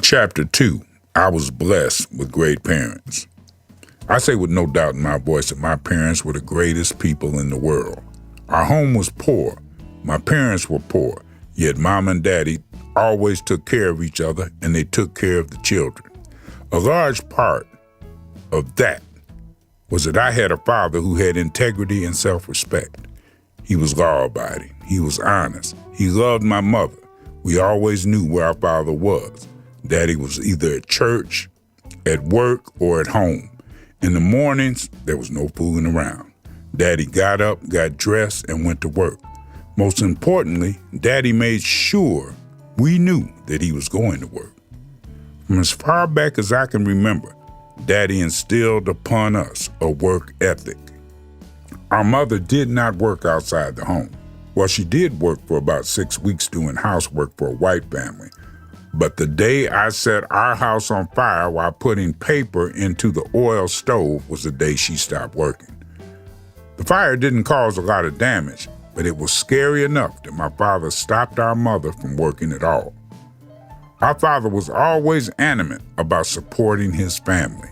Chapter 2, I was blessed with great parents. I say with no doubt in my voice that my parents were the greatest people in the world. Our home was poor. My parents were poor, yet Mom and Daddy always took care of each other and they took care of the children. A large part of that was that I had a father who had integrity and self-respect. He was law-abiding. He was honest. He loved my mother. We always knew where our father was. Daddy was either at church, at work, or at home. In the mornings, there was no fooling around. Daddy got up, got dressed, and went to work. Most importantly, Daddy made sure we knew that he was going to work. From as far back as I can remember, Daddy instilled upon us a work ethic. Our mother did not work outside the home. Well, she did work for about 6 weeks doing housework for a white family. But the day I set our house on fire while putting paper into the oil stove was the day she stopped working. The fire didn't cause a lot of damage, but it was scary enough that my father stopped our mother from working at all. Our father was always adamant about supporting his family.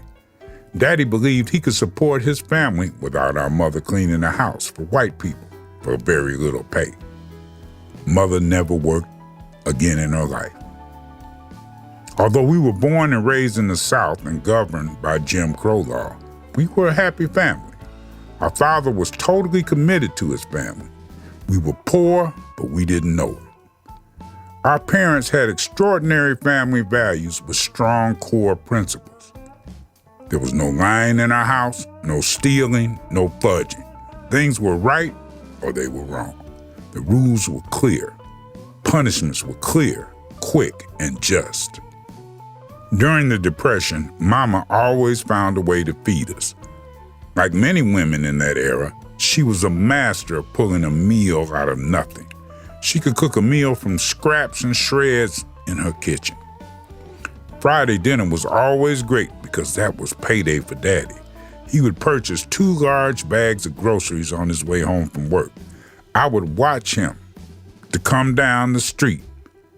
Daddy believed he could support his family without our mother cleaning the house for white people for very little pay. Mother never worked again in her life. Although we were born and raised in the South and governed by Jim Crow law, we were a happy family. Our father was totally committed to his family. We were poor, but we didn't know it. Our parents had extraordinary family values with strong core principles. There was no lying in our house, no stealing, no fudging. Things were right or they were wrong. The rules were clear. Punishments were clear, quick, and just. During the Depression, Mama always found a way to feed us. Like many women in that era, she was a master of pulling a meal out of nothing. She could cook a meal from scraps and shreds in her kitchen. Friday dinner was always great because that was payday for Daddy. He would purchase 2 large bags of groceries on his way home from work. I would watch him to come down the street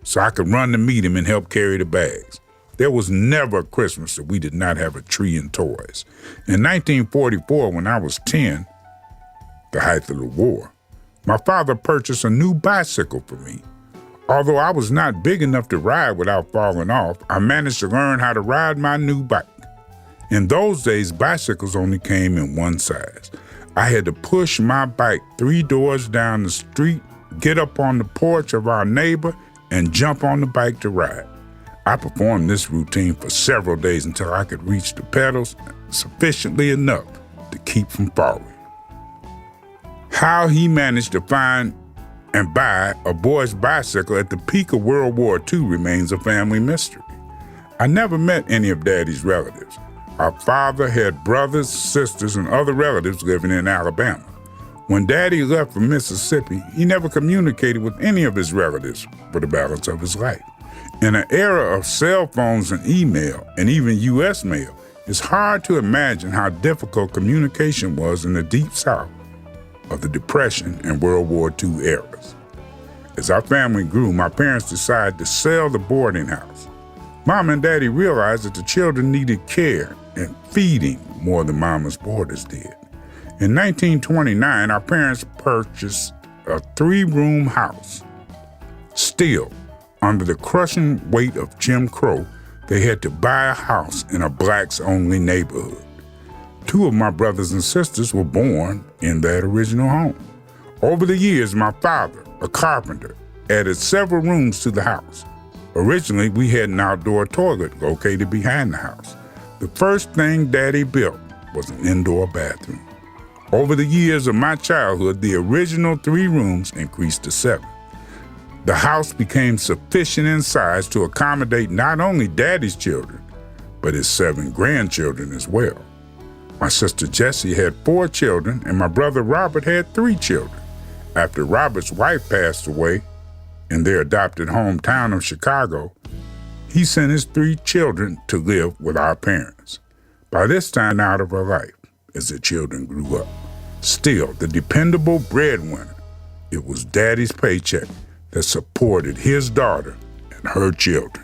so I could run to meet him and help carry the bags. There was never a Christmas that we did not have a tree and toys. In 1944, when I was 10, the height of the war, my father purchased a new bicycle for me. Although I was not big enough to ride without falling off, I managed to learn how to ride my new bike. In those days, bicycles only came in one size. I had to push my bike 3 doors down the street, get up on the porch of our neighbor, and jump on the bike to ride. I performed this routine for several days until I could reach the pedals sufficiently enough to keep from falling. How he managed to find and buy a boy's bicycle at the peak of World War II remains a family mystery. I never met any of Daddy's relatives. Our father had brothers, sisters, and other relatives living in Alabama. When Daddy left for Mississippi, he never communicated with any of his relatives for the balance of his life. In an era of cell phones and email, and even U.S. mail, it's hard to imagine how difficult communication was in the Deep South of the Depression and World War II eras. As our family grew, my parents decided to sell the boarding house. Mom and Daddy realized that the children needed care and feeding more than Mama's boarders did. In 1929, our parents purchased a 3-room house. Still, under the crushing weight of Jim Crow, they had to buy a house in a blacks-only neighborhood. 2 of my brothers and sisters were born in that original home. Over the years, my father, a carpenter, added several rooms to the house. Originally, we had an outdoor toilet located behind the house. The first thing Daddy built was an indoor bathroom. Over the years of my childhood, the original 3 rooms increased to 7. The house became sufficient in size to accommodate not only Daddy's children, but his 7 grandchildren as well. My sister Jessie had 4 children, and my brother Robert had 3 children. After Robert's wife passed away in their adopted hometown of Chicago, he sent his 3 children to live with our parents. By this time out of her life, as the children grew up. Still, the dependable breadwinner, it was Daddy's paycheck that supported his daughter and her children.